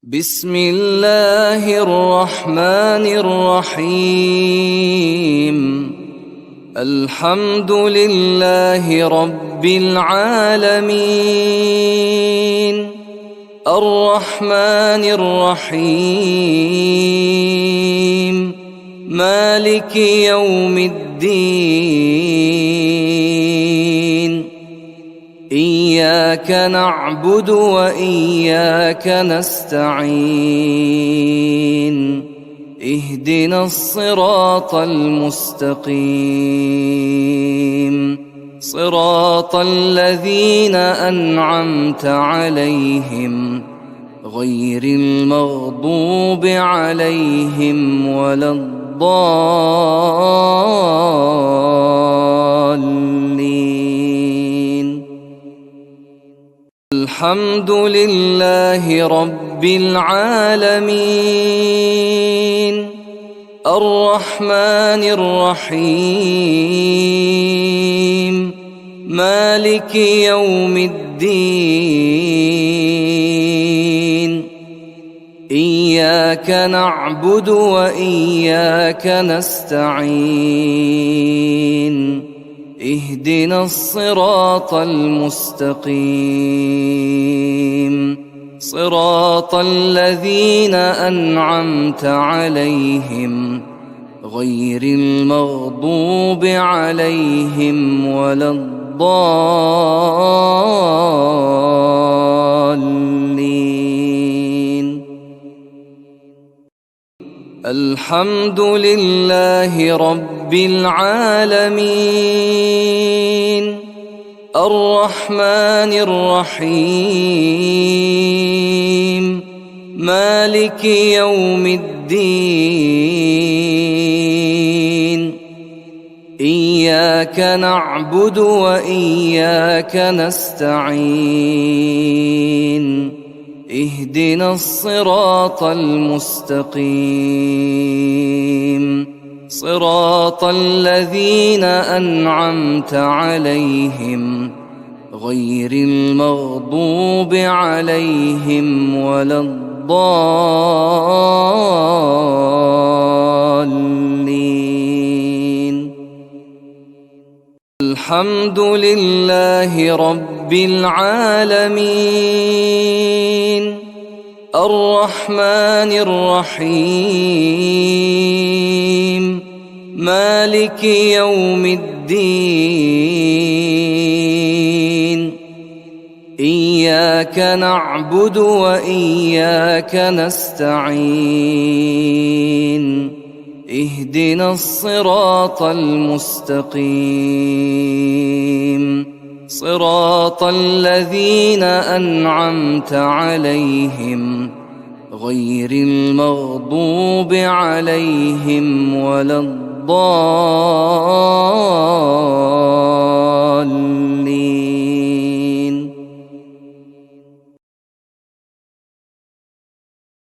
بسم الله الرحمن الرحيم. الحمد لله رب العالمين، الرحمن الرحيم، مالك يوم الدين. إياك نعبد وإياك نستعين، اهدنا الصراط المستقيم، صراط الذين أنعمت عليهم غير المغضوب عليهم ولا الضالين. الحمد لله رب العالمين، الرحمن الرحيم، مالك يوم الدين. إياك نعبد وإياك نستعين، اهدنا الصراط المستقيم، صراط الذين أنعمت عليهم غير المغضوب عليهم ولا الضالين. الحمد لله رب العالمين، الرحمن الرحيم، مالك يوم الدين. إياك نعبد وإياك نستعين، اهدنا الصراط المستقيم، صراط الذين أنعمت عليهم غير المغضوب عليهم ولا الضالين. الحمد لله رب العالمين، الرحمن الرحيم، مالك يوم الدين. إياك نعبد وإياك نستعين، اهدنا الصراط المستقيم، صراط الذين أنعمت عليهم غير المغضوب عليهم ولا الضالين.